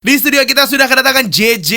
Di studio kita sudah kedatangan JJ.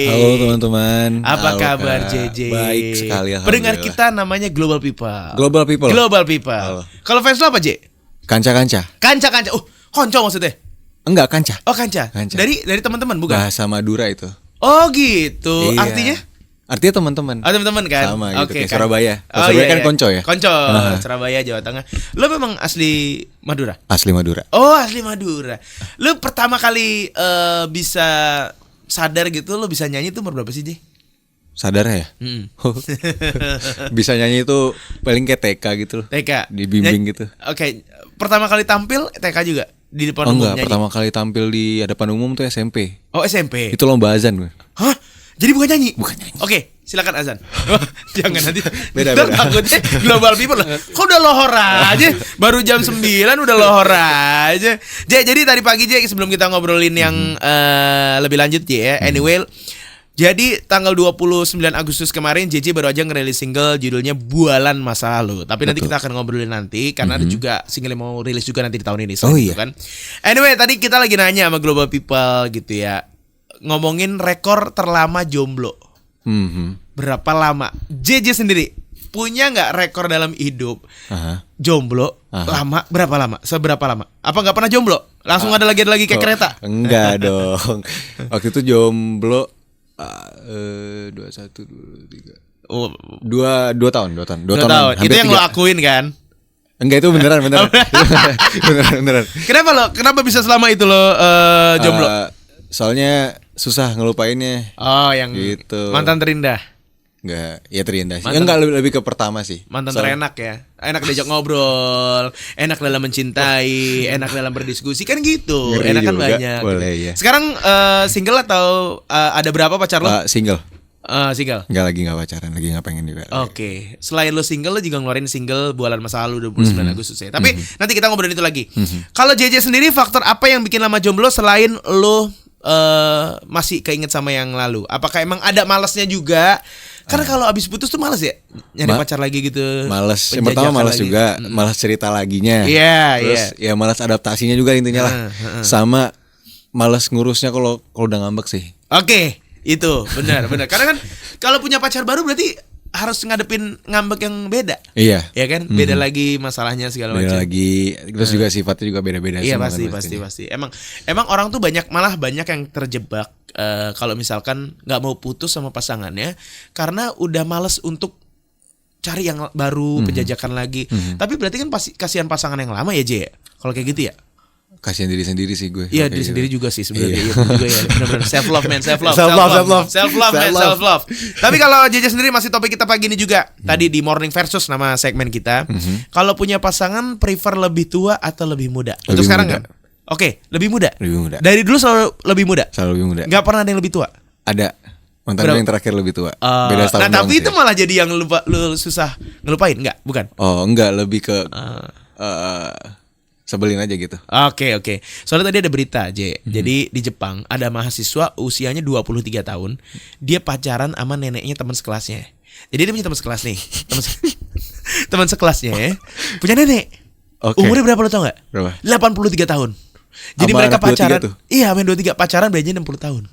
Halo teman-teman. Apa kabar JJ? Baik sekali, alhamdulillah. Pendengar kita namanya Global People. Global People. Global People. Kalau fans lo apa, J? Kanca-kanca. Kanca-kanca. Konco maksudnya? Enggak, kanca. Oh, kanca. Dari teman-teman bukan? Bahasa Madura itu. Oh, gitu. Iya. Artinya teman-teman. Oh, teman-teman kan? Sama gitu, Oke, kayak kan. Surabaya. Oh, Surabaya iya, kan iya. konco ya? Konco, Surabaya, Jawa Tengah. Lo memang asli Madura? Asli Madura. Oh, asli Madura. Lo pertama kali bisa sadar gitu, lo bisa nyanyi tuh umur berapa sih, J? Sadar ya? Bisa nyanyi itu paling kayak TK gitu loh. TK. Dibimbing gitu. Oke. Pertama kali tampil TK juga di depan umum Enggak, nyanyi? pertama kali tampil di hadapan umum tuh SMP. Oh, SMP. Itu lomba azan gue. Hah? Jadi bukan nyanyi? Bukan nyanyi. Oke, silakan azan. Jangan nanti. Beda. Takutnya Global People. Kok udah lohor aja? Baru jam 9 udah lohor aja. Jadi tadi pagi sebelum kita ngobrolin yang lebih lanjut ya. Anyway, jadi tanggal 29 Agustus kemarin JJ baru aja ngerilis single judulnya Bualan Masa Lalu. Tapi nanti kita akan ngobrolin nanti karena ada juga single yang mau rilis juga nanti di tahun ini. Oh iya. Kan. Anyway, tadi kita lagi nanya sama Global People gitu ya. Ngomongin rekor terlama jomblo. Berapa lama? JJ sendiri punya nggak rekor dalam hidup? Jomblo lama berapa lama? Seberapa lama? Apa nggak pernah jomblo? Langsung ada lagi kayak kereta? Enggak dong. Waktu itu jomblo 21, 23. Oh, 2 tahun. Itu yang lo akuin kan? Enggak, itu beneran. beneran. Kenapa bisa selama itu lo jomblo? Soalnya susah ngelupainnya. Oh, yang gitu. mantan terindah. Enggak, ya terindah sih. Enggak, lebih ke pertama sih. Mantan terenak ya. Enak diajak ngobrol, enak dalam mencintai, enak dalam berdiskusi kan gitu. Ngeri Enak kan juga. banyak. Boleh ya. Sekarang single atau ada berapa pacar lo? Single. Single. Enggak pacaran, lagi enggak pengen juga. Oke. Selain lo single, lo juga ngeluarin single Bualan Masa Lalu 29 Agustus ya. Tapi nanti kita ngobrolin itu lagi. Kalau JJ sendiri, faktor apa yang bikin lama jomblo selain lo masih keinget sama yang lalu? Apakah emang ada malasnya juga? Karena kalau abis putus tuh malas ya nyari pacar lagi gitu. Males. Yang pertama malas lagi. Juga, malas cerita laginya. Iya, Terus ya malas adaptasinya juga intinya lah. Sama malas ngurusnya kalau udah ngambek sih. Oke, itu benar. Karena kan kalau punya pacar baru berarti harus ngadepin ngambek yang beda. Iya. Ya kan? Beda lagi masalahnya segala macam. Beda lagi. Terus juga sifatnya juga beda-beda. Iya, semua pasti. Emang orang tuh banyak yang terjebak kalau misalkan nggak mau putus sama pasangannya karena udah males untuk cari yang baru, penjajakan lagi. Tapi berarti kan pasti kasihan pasangan yang lama ya, J. Kalau kayak gitu ya. Kasihan diri sendiri sih gue. Iya, diri sendiri juga sih sebenarnya. Iya. Iya juga ya. Benar-benar self love. Self love. Tapi kalau JJ sendiri masih topik kita pagi ini juga. Tadi di Morning Versus nama segmen kita. Kalau punya pasangan prefer lebih tua atau lebih muda? Untuk sekarang kan? Oke, lebih muda. Dari dulu selalu lebih muda. Gak pernah ada yang lebih tua. Ada. Mantan gue yang terakhir lebih tua. Beda setahun. Nah, tapi itu malah jadi yang lu susah ngelupain, enggak? Bukan? Oh, enggak, lebih ke sebelin aja gitu. Oke. Soalnya tadi ada berita, J. Jadi di Jepang ada mahasiswa usianya 23 tahun. Dia pacaran sama neneknya teman sekelasnya. Jadi dia punya teman sekelas nih. Teman sekelasnya ya. Punya nenek. Umurnya berapa lo tau gak? Berapa? 83 tahun. Jadi Sama mereka anak 23 pacaran. tuh? Iya, main 23 pacaran beranjak 60 tahun.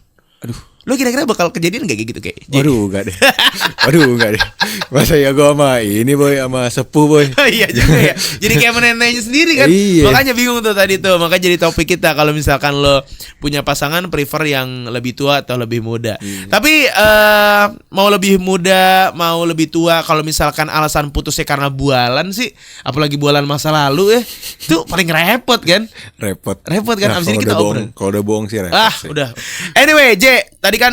Aduh. Lo kira-kira bakal kejadian gak kayak gitu kayak? Waduh, enggak deh. Masa ya gue sama ini boy, sama sepuh boy. Iya juga ya. Jadi kayak neneknya sendiri kan. Iya. Makanya bingung tuh tadi tuh. Makanya jadi topik kita kalau misalkan lo punya pasangan prefer yang lebih tua atau lebih muda. Tapi mau lebih muda, mau lebih tua, kalau misalkan alasan putusnya karena bualan sih, apalagi bualan masa lalu itu paling repot kan? Repot kan. Abis ini kita obrol. Kalau udah bohong sih repot sih. Udah. Anyway, J, tadi kan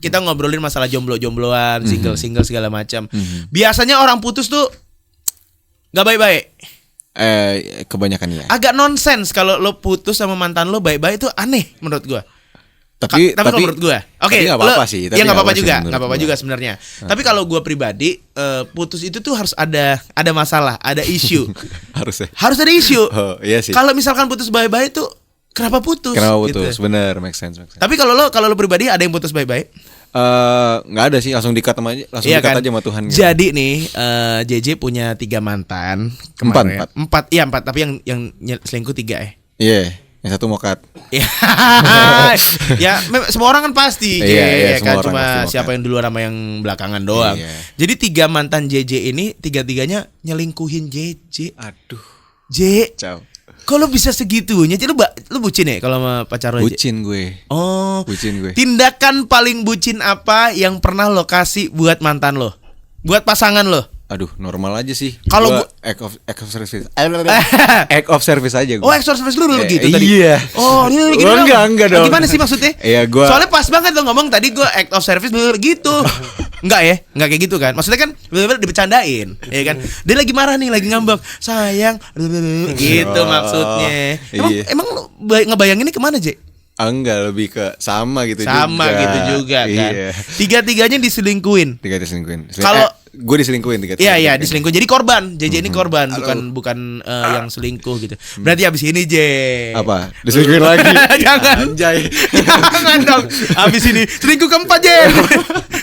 kita ngobrolin masalah jomblo-jombloan, single-single segala macam. Biasanya orang putus tuh nggak baik-baik. Kebanyakan ya. Agak nonsens kalau lo putus sama mantan lo baik-baik itu aneh menurut gua. Tapi kalau menurut gua, oke, nggak apa-apa sih. Ya nggak apa-apa juga sebenarnya. Tapi kalau gua pribadi, putus itu tuh harus ada masalah, ada isu. Harus ada isu. Oh, iya sih. Kalau misalkan putus baik-baik tuh kenapa putus? Gitu. Bener, make sense. Tapi kalau lo pribadi ada yang putus baik-baik? Nggak ada sih, langsung dikat aja, aja sama Tuhan. Gitu. Jadi nih, JJ punya 3 mantan. 4. Iya 4, tapi yang selingkuh 3 Iya. yang satu mokat. Ya, semua orang kan pasti, Iya, kan semua orang cuma pasti siapa mokat. yang duluan sama yang belakangan doang. Iya. Jadi 3 mantan JJ ini 3-tiganya nyelingkuhin JJ. Aduh, J, ciao. kok lu bisa segitunya? J, lu bucin ya kalau sama pacar lo? J? Bucin gue. Oh, Bucin gue. tindakan paling bucin apa yang pernah lo kasih buat mantan lo? Buat pasangan lo? Aduh, normal aja sih. Kalau Gua act of service. Act of service aja gue. Oh, extra service lu dulu gitu tadi. Iya. Oh, ini gini Oh, dong. enggak dong. Gimana sih maksudnya? Iya, gua- Soalnya pas banget lo ngomong tadi gue act of service dulu gitu. Enggak ya? Enggak kayak gitu kan? Maksudnya kan bener-bener dibercandain, ya kan? Dia lagi marah nih, lagi ngambek. Sayang, gitu maksudnya. Emang lu ngebayanginnya kemana, J? Enggak, lebih ke sama gitu Sama juga. gitu juga kan. Iya. 3-tiganya diselingkuin. Tiga diselingkuhin. Kalau- gue diselingkuhin tiga. Iya, diselingkuh. Jadi korban. JJ ini korban, bukan yang selingkuh gitu. Berarti abis ini J. Apa? Diselingkuhin lagi. Jangan. Anjay. Jangan dong. Abis ini selingkuh keempat, J.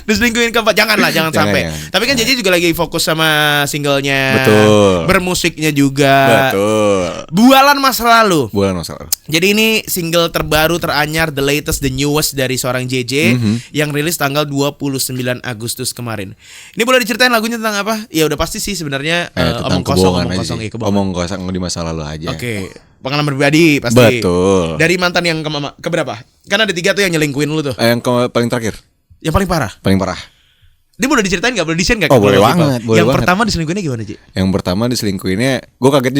Diselingkuhin keempat. Jangan sampai. Jangan. Tapi kan JJ juga lagi fokus sama singlenya. Betul. Bermusiknya juga. Betul. Bualan masa lalu. Bulan masalah. Jadi ini single terbaru teranyar, the latest, the newest dari seorang JJ yang rilis tanggal 29 Agustus kemarin. Ini boleh diceritain lagunya tentang apa? Ya udah pasti sih sebenarnya omong kosong iya, kebohongan. Omong kosong di masa lalu aja. Oke, pengalaman pribadi pasti. Betul. Dari mantan yang keberapa? Kan ada 3 tuh yang nyelingkuhin lu tuh. Paling terakhir, Yang paling parah. paling parah. Dia boleh diceritain nggak? Boleh di-share nggak? Oh, boleh Kronologi, banget, Pak? boleh Yang banget. pertama diselingkuhinnya gimana, Ji? Yang pertama diselingkuhinnya, gue kaget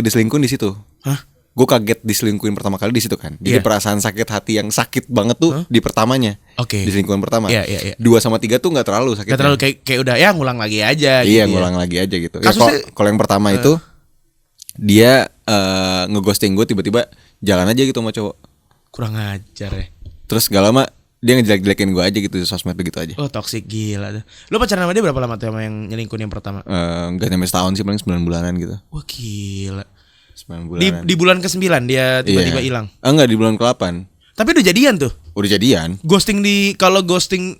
diselingkuhin di situ. Hah? Gue kaget diselingkuhin pertama kali di situ kan. Jadi Iya. perasaan sakit hati yang sakit banget tuh di pertamanya. Oke. Diselingkuhin pertama. Iya, iya. 2 sama 3 tuh nggak terlalu sakit. Gak terlalu kayak udah ya ngulang lagi aja. Iya, gitu ngulang lagi aja gitu. Ya, Kasusnya- kalau yang pertama itu dia ngeghosting gue, tiba-tiba jalan aja gitu sama cowok. Kurang ajar ya. Terus gak lama dia ngejelek-jelekin gue aja gitu di sosmed begitu aja. Oh, toxic gila tuh. Lu pacaran sama dia berapa lama tuh sama yang nyelingkuhin yang pertama? Gak nyampe setahun sih, paling 9 bulanan gitu. Wah, gila. 9 bulanan. Di bulan ke-9 dia tiba-tiba Iya. hilang. Enggak, di bulan ke-8 Tapi udah jadian tuh. udah jadian. Ghosting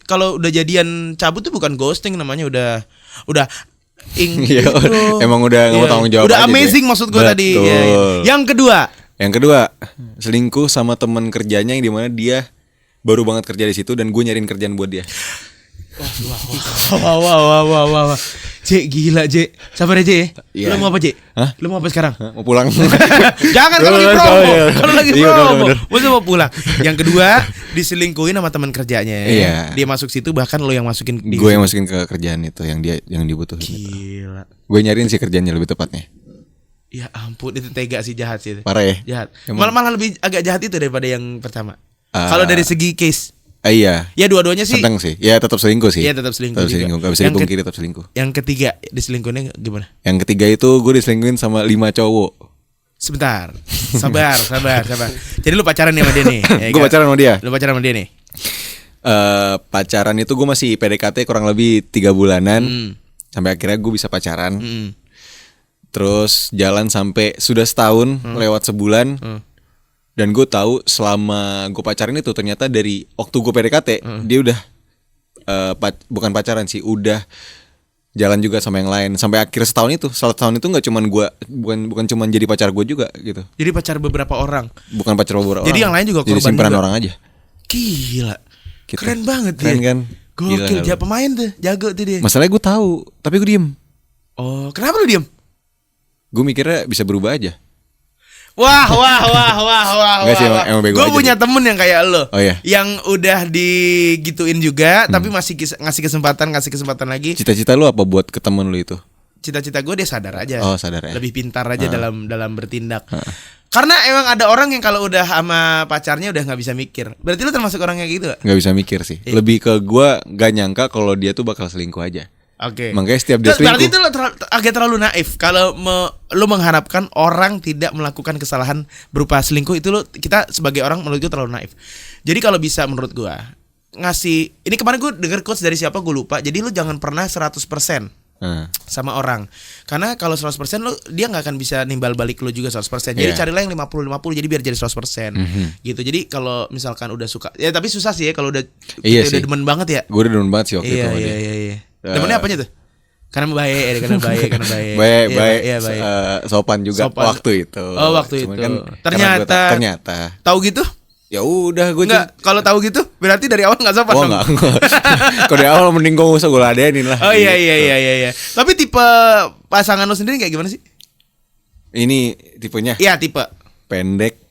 kalau udah jadian cabut tuh bukan ghosting namanya udah Iya, gitu. emang udah nggak mau Iya. tanggung jawab Udah aja amazing dia. maksud gue tadi. Betul. Iya, iya. Yang kedua, Selingkuh sama teman kerjanya yang dimana dia baru banget kerja di situ dan gue nyariin kerjaan buat dia. wah. J, gila J. Sabar aja ya. Iya. Lu mau apa J? Hah? Lu mau apa sekarang? Hah, mau pulang. Jangan kalau lagi promo. Kalau lagi Iya, promo. bener. Masa mau pulang. Yang kedua, diselingkuhin sama teman kerjanya. Iya. Dia masuk situ bahkan lo yang masukin dia. Gue yang masukin ke kerjaan itu yang dibutuhin. Itu. Gila. Gue nyariin sih kerjaannya lebih tepatnya. Ya ampun, itu tega sih, jahat sih itu. Parah ya? Jahat. Emang- Malah lebih agak jahat itu daripada yang pertama. Ah. Kalau dari segi case, Iya. ya dua-duanya sih. Sedang sih. Ya tetap selingkuh sih. Iya, tetap selingkuh Tetap juga. selingkuh. Gak bisa Yang dipungkiri tetap selingkuh. Yang ketiga diselingkuhinnya gimana? Yang ketiga itu gue diselingkuhin sama 5 cowok. Sebentar, sabar. Jadi lu pacaran nih sama dia nih? Ya Gue kan? pacaran sama dia. Lu pacaran sama dia nih? Pacaran itu gue masih PDKT kurang lebih 3 bulanan. Sampai akhirnya gue bisa pacaran. Terus jalan sampai sudah setahun, lewat sebulan. Dan gue tahu selama gue pacaran itu ternyata dari waktu gue PDKT dia udah bukan pacaran sih, udah jalan juga sama yang lain sampai akhir setahun itu. Setahun itu nggak cuman gue, bukan cuman jadi pacar gue juga gitu. Jadi pacar beberapa orang. Bukan pacar beberapa Jadi orang. yang lain juga jadi korban simpanan juga. orang aja. Gila. Gitu. Keren banget Keren dia. kan? Gokil, Gila. dia pemain tuh, jago tuh dia. Masalahnya gue tahu, tapi gue diem. Oh, kenapa lu diem? Gue mikirnya bisa berubah aja. Wah. Enggak sih, emang bego Gue aja punya dia. temen yang kayak lo. Oh, iya? Yang udah digituin juga, tapi masih ngasih kesempatan lagi. Cita-cita lu apa buat ke temen lu itu? Cita-cita gue dia sadar aja. Oh, sadar ya. Lebih pintar aja dalam bertindak. Karena emang ada orang yang kalau udah sama pacarnya udah nggak bisa mikir. Berarti lu termasuk orang kayak gitu gak? Nggak bisa mikir sih. Lebih ke gue gak nyangka kalau dia tuh bakal selingkuh aja. Oke. Makanya setiap dia Berarti selingkuh. itu agak terlalu naif kalau lu mengharapkan orang tidak melakukan kesalahan berupa selingkuh. Itu kita sebagai orang menurut gue terlalu naif. Jadi kalau bisa menurut gue ngasih, ini kemarin gue denger quotes dari siapa gue lupa. Jadi lu jangan pernah 100% sama orang. Karena kalau 100% dia nggak akan bisa nimbal balik lu juga 100%. Jadi Iya. carilah yang 50-50 jadi biar jadi 100%. Gitu. Jadi kalau misalkan udah suka, ya tapi susah sih ya kalau udah Iya kita sih. udah demen banget ya. Gue udah demen banget sih waktu itu sama dia. Iya. Demennya apanya tuh? Karena baik. Baik, Iya, baik. sopan juga Sopan. waktu itu. Oh, waktu Cuman itu. kan Ternyata. ternyata. Tahu gitu? Ya udah gue Enggak, kalau tahu gitu berarti dari awal enggak sopan Oh dong. enggak. Kalau di awal mending gue usah gue ladenin lah. Oh iya gitu. Tapi tipe pasangan lo sendiri kayak gimana sih? Ini tipenya Iya, tipe. pendek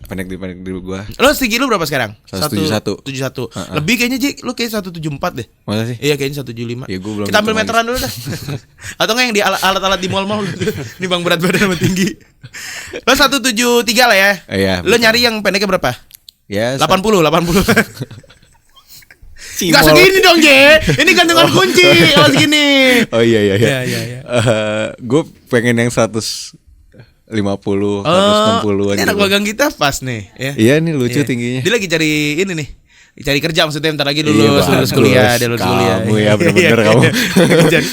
pendek di gua. Lo tinggi lo berapa sekarang? 171. 171. Lebih kayaknya Ji, lo kayak 174 deh. Masa sih? Iya kayaknya 175. Ya, gua belum Kita ambil hitung meteran dulu dah. Atau enggak yang di alat-alat di mall-mall gitu. Nih Bang berat badan sama tinggi. Lo 173 lah ya. Iya. Lo nyari yang pendeknya berapa? Ya 80. Si Enggak mall. segini dong, Je. Ini gantungan kunci kalau segini. Oh iya. Iya. Gue pengen yang 150, 160-an enak gitu. magang kita pas nih ya. Iya nih lucu Iya. tingginya. Dia lagi cari ini nih. Cari kerja maksudnya bentar lagi Iya, lulus bagus. kuliah, dia lulus kuliah. Kamu ya bener-bener Iya, kamu. Jadi